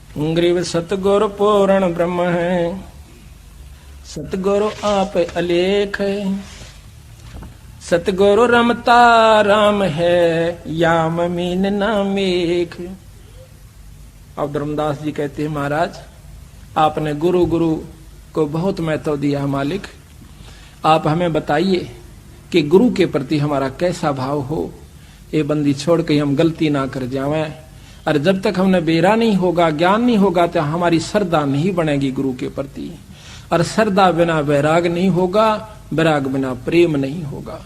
Grieve सतगुरु पूर्ण ब्रह्म है, सतगुरु आप अलेख है। सतगुरु रमता राम है, याम मीन नामेख। अब धर्मदास जी कहते हैं, महाराज आपने गुरु गुरु को बहुत महत्व दिया मालिक। आप हमें बताइए कि गुरु के प्रति हमारा कैसा भाव हो, ये बंदी छोड़ के हम गलती ना कर जावें। और जब तक हमने बेरा नहीं होगा, ज्ञान नहीं होगा, तो हमारी श्रद्धा नहीं बनेगी गुरु के प्रति। और श्रद्धा बिना वैराग नहीं होगा, वैराग बिना प्रेम नहीं होगा।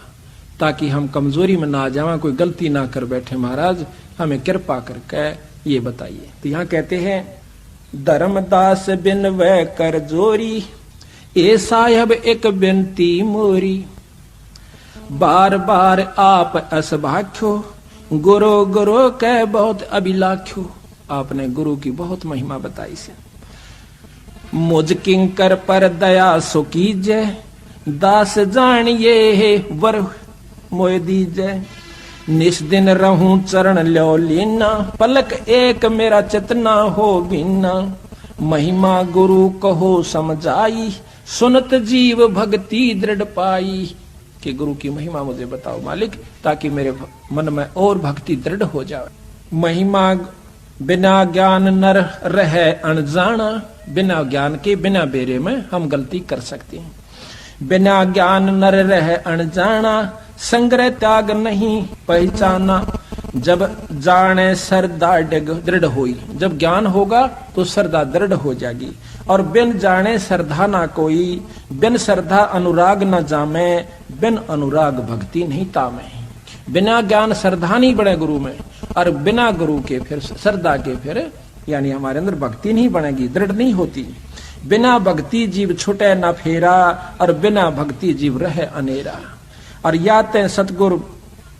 ताकि हम कमजोरी में ना जाएं, कोई गलती ना कर बैठे। महाराज हमें कृपा करके ये बताइए। तो यहाँ कहते हैं, धर्मदास बिन वह कर जोरी, ए साहब एक बिनती मोरी। बार बार आप असभाख्यो, गुरु गुरु कह बहुत अभिलाख्यो। आपने गुरु की बहुत महिमा बताई से। मुझ किंकर पर दया सो कीजय, दास जानिए है वर मोय दीजय। निस दिन रहूं चरण लो लीना, पलक एक मेरा चेतना हो बिना। महिमा गुरु कहो समझाई, सुनत जीव भक्ति दृढ़ पाई। कि गुरु की महिमा मुझे बताओ मालिक, ताकि मेरे मन में और भक्ति दृढ़ हो जाए। महिमा बिना ज्ञान नर रहे अनजाना। बिना ज्ञान के, बिना बेरे में हम गलती कर सकते हैं। बिना ज्ञान नर रहे अनजाना, संग्रह त्याग नहीं पहचाना। जब जाने श्रद्धा दृढ़ हुई, जब ज्ञान होगा तो श्रद्धा दृढ़ हो जाएगी। और बिन जाने श्रद्धा ना कोई, बिन श्रद्धा अनुराग न जामे, बिन अनुराग भक्ति नहीं तामे। बिना ज्ञान श्रद्धा नहीं बढ़े गुरु में, और बिना गुरु के फिर श्रद्धा के फिर यानी हमारे अंदर भक्ति नहीं बनेगी, दृढ़ नहीं होती। बिना भक्ति जीव छुटे न फेरा, और बिना भक्ति जीव रहे अनेरा। और या ते सतगुरु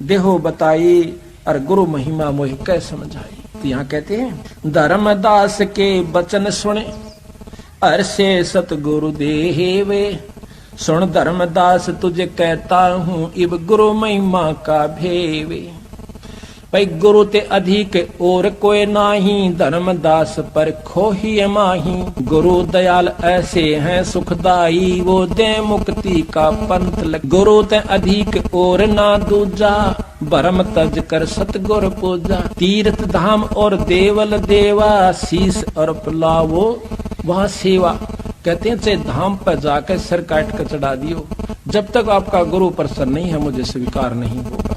देहो बताई, और गुरु महिमा मोह कै समझाई। तो यहाँ कहते हैं, धर्मदास के बचन सुने, अरसे सतगुरु देवे। सुन धर्मदास तुझे कहता हूँ, इब गुरु महिमा का भेवे। भाई गुरु ते अधिक और कोई नाही, धर्मदास पर खोही माही। गुरु दयाल ऐसे हैं सुखदाई, वो दे मुक्ति का पंथ लग। गुरु ते अधिक और ना दूजा, भरम तज कर सतगुर पूजा। तीर्थ धाम और देवल देवा, शीस और पुलावो वहाँ सेवा। कहते हैं चाहे धाम पर जाकर सर काट कर चढ़ा दियो, जब तक आपका गुरु प्रसन्न नहीं है मुझे स्वीकार नहीं होगा।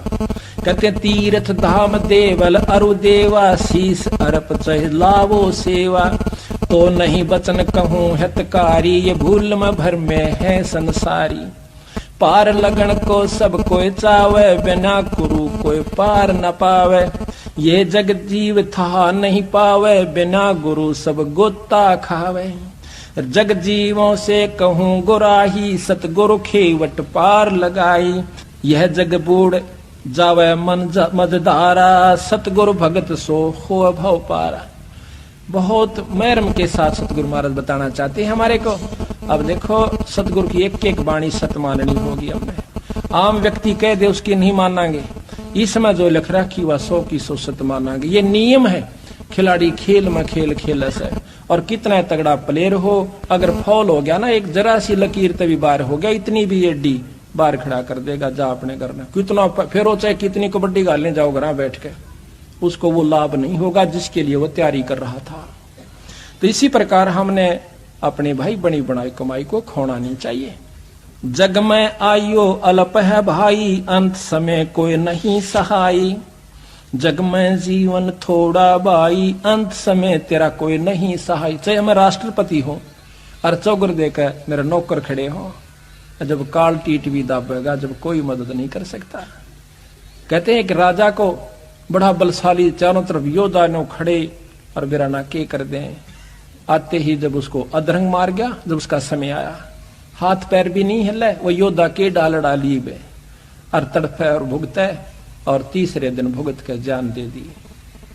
कहते हैं तीर्थ धाम देवल अरु देवा, शीस अरप चह लावो सेवा। तो नहीं बचन कहूँ हितकारी, ये भूल में भर में है संसारी। पार लगन को सब कोई चावे, बिना गुरु कोई पार न पावे। ये जग जीव था नहीं पावे, बिना गुरु सब गोता खावे। जग जीवों से कहूँ गुराही, सतगुरु खेवट पार लगाई। यह जग बूढ़ जावे मन मजदारा, सतगुरु भगत सो हो भव पारा। बहुत महरम के साथ सतगुरु महाराज बताना चाहते हैं हमारे को। अब देखो सतगुरु की एक एक वाणी सत माननी होगी हमें। आम व्यक्ति कह दे उसकी नहीं मानांगे, इसमें जो लिख रखी वह 100 की 100 सत मानांगे। ये नियम है। खिलाड़ी खेल में खेल खेलस है, और कितना तगड़ा प्लेयर हो, अगर फॉल हो गया ना, एक जरा सी लकीर तभी बार हो गया, इतनी भी एडी बार खड़ा कर देगा। जा अपने करना कितना फेरो, चाहे कितनी कबड्डी गालने जाओ घर बैठ के, उसको वो लाभ नहीं होगा जिसके लिए वो तैयारी कर रहा था। तो इसी प्रकार हमने अपने भाई बनी बनाई कमाई को खोना नहीं चाहिए। जग में आयो अल्प है भाई, अंत समय कोई नहीं सहाई। जग में जीवन थोड़ा भाई, अंत समय तेरा कोई नहीं सहाय। चाहे मैं राष्ट्रपति हूं और चौगर देकर मेरा नौकर खड़े हो, जब काल टीट भी दाबेगा, जब कोई मदद नहीं कर सकता। कहते हैं कि राजा को बड़ा बलशाली चारों तरफ योद्धा ने खड़े और बिराना के कर दें। आते ही जब उसको अधरंग मार गया, जब उसका समय आया, हाथ पैर भी नहीं हिले, वो योद्धा के डाल डाली बे और तड़फे और भुगते, और तीसरे दिन भुगत के जान दे दी।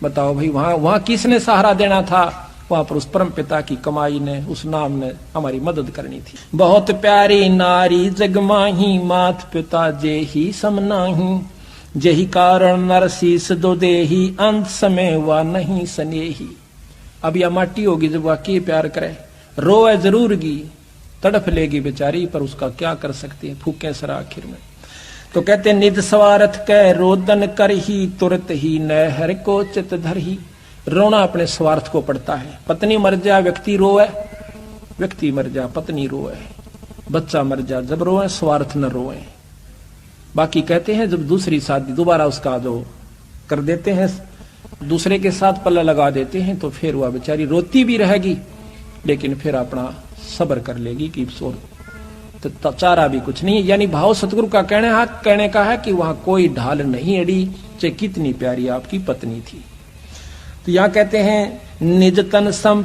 बताओ भाई, वहां किसने सहारा देना था? वहां पर उस परम पिता की कमाई ने, उस नाम ने हमारी मदद करनी थी। बहुत प्यारी नारी जग माही, मात पिता जे ही समनाही। जेहि कारण नर शीस दो देही, अंत समय वा नहीं सनेही। अब या माटी होगी जब वाकई प्यार करे, रोए जरूरगी, तड़फ लेगी बेचारी, पर उसका क्या कर सकती है, फूके सरा आखिर में। तो कहते निज स्वार्थ कै रोदन कर ही तुरत ही नहर को चित धर ही। रोना अपने स्वार्थ को पड़ता है। पत्नी मर जा व्यक्ति रोए, व्यक्ति मर जा पत्नी रोए, बच्चा मर जा जब रोए, स्वार्थ न रोए। बाकी कहते हैं जब दूसरी शादी दोबारा उसका जो कर देते हैं, दूसरे के साथ पल्ला लगा देते हैं, तो फिर वह बेचारी रोती भी रहेगी, लेकिन फिर अपना सब्र कर लेगी कि तो चारा भी कुछ नहीं। यानी भाव सतगुरु का कहने का है कि वहां कोई ढाल नहीं अड़ी, चाहे कितनी प्यारी आपकी पत्नी थी। तो यहां कहते हैं निज तन सम